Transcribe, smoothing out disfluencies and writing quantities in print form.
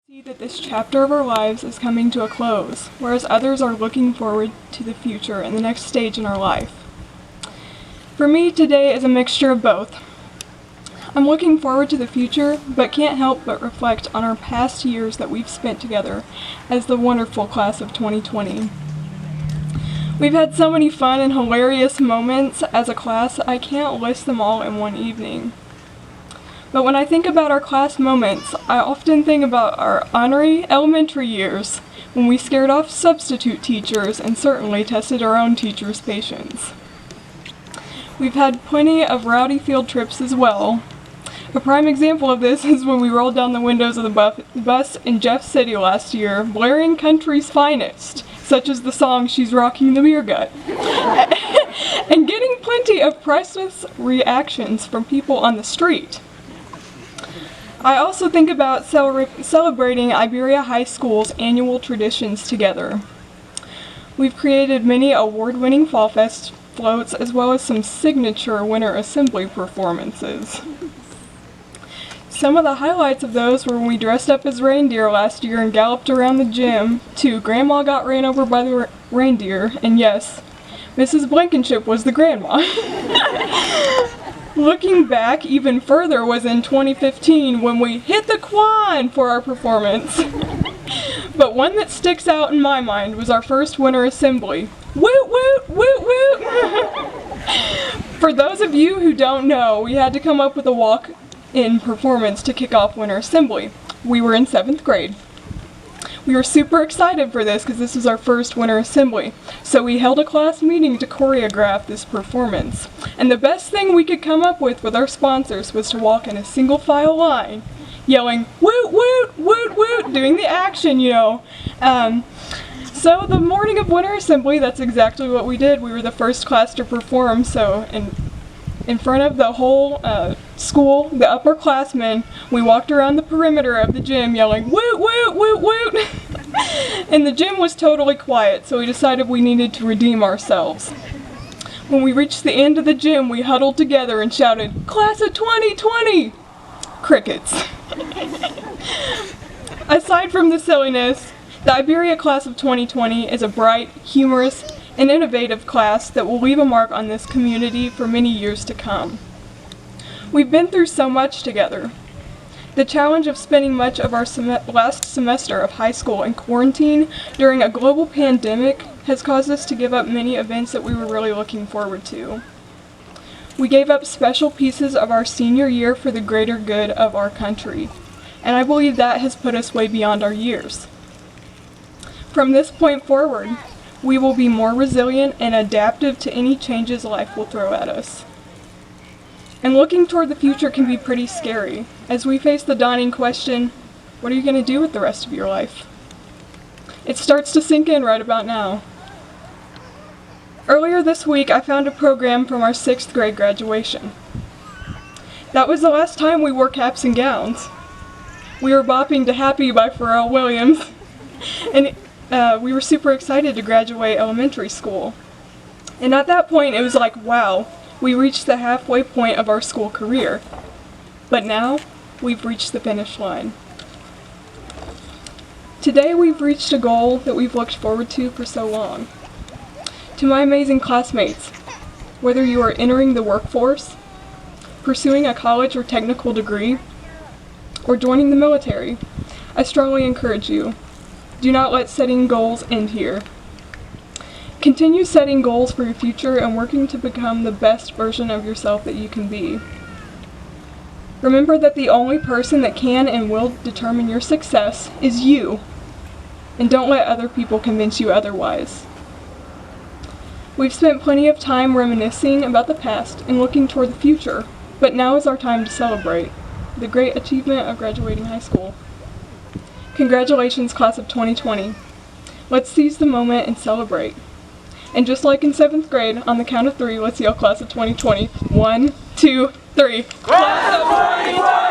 See that this chapter of our lives is coming to a close, whereas others are looking forward to the future and the next stage in our life. For me, today is a mixture of both. I'm looking forward to the future, but can't help but reflect on our past years that we've spent together as the wonderful class of 2020. We've had so many fun and hilarious moments as a class, I can't list them all in one evening. But when I think about our class moments, I often think about our honorary elementary years, when we scared off substitute teachers and certainly tested our own teachers' patience. We've had plenty of rowdy field trips as well. A prime example of this is when we rolled down the windows of the bus in Jeff City last year, blaring country's finest, such as the song She's Rocking the Beer Gut, and getting plenty of priceless reactions from people on the street. I also think about celebrating Iberia High School's annual traditions together. We've created many award-winning Fall Fest floats as well as some signature Winter Assembly performances. Some of the highlights of those were when we dressed up as reindeer last year and galloped around the gym to Grandma Got Ran Over by the Reindeer, and yes, Mrs. Blankenship was the grandma. Looking back even further was in 2015 when we hit the Quan for our performance. But one that sticks out in my mind was our first Winter Assembly. Woot woot woot woot! For those of you who don't know, we had to come up with a walk-in performance to kick off Winter Assembly. We were in 7th grade. We were super excited for this because this was our first Winter Assembly. So we held a class meeting to choreograph this performance. And the best thing we could come up with our sponsors was to walk in a single file line, yelling, woot woot, woot woot, doing the action, you know. So the morning of Winter Assembly, that's exactly what we did. We were the first class to perform, so in front of the whole school, the upperclassmen, we walked around the perimeter of the gym yelling, woot woot, woot woot. And the gym was totally quiet, so we decided we needed to redeem ourselves. When we reached the end of the gym, we huddled together and shouted, Class of 2020! Crickets. Aside from the silliness, the Iberia Class of 2020 is a bright, humorous, and innovative class that will leave a mark on this community for many years to come. We've been through so much together. The challenge of spending much of our last semester of high school in quarantine during a global pandemic has caused us to give up many events that we were really looking forward to. We gave up special pieces of our senior year for the greater good of our country, and I believe that has put us way beyond our years. From this point forward, we will be more resilient and adaptive to any changes life will throw at us. And looking toward the future can be pretty scary, as we face the dawning question, what are you going to do with the rest of your life? It starts to sink in right about now. Earlier this week, I found a program from our 6th grade graduation. That was the last time we wore caps and gowns. We were bopping to Happy by Pharrell Williams, and we were super excited to graduate elementary school. And at that point, it was like, wow, we reached the halfway point of our school career. But now, we've reached the finish line. Today, we've reached a goal that we've looked forward to for so long. To my amazing classmates, whether you are entering the workforce, pursuing a college or technical degree, or joining the military, I strongly encourage you, do not let setting goals end here. Continue setting goals for your future and working to become the best version of yourself that you can be. Remember that the only person that can and will determine your success is you, and don't let other people convince you otherwise. We've spent plenty of time reminiscing about the past and looking toward the future, but now is our time to celebrate the great achievement of graduating high school. Congratulations, Class of 2020. Let's seize the moment and celebrate. And just like in 7th grade, on the count of 3, let's yell Class of 2020. 1, 2, 3. Class of 2020!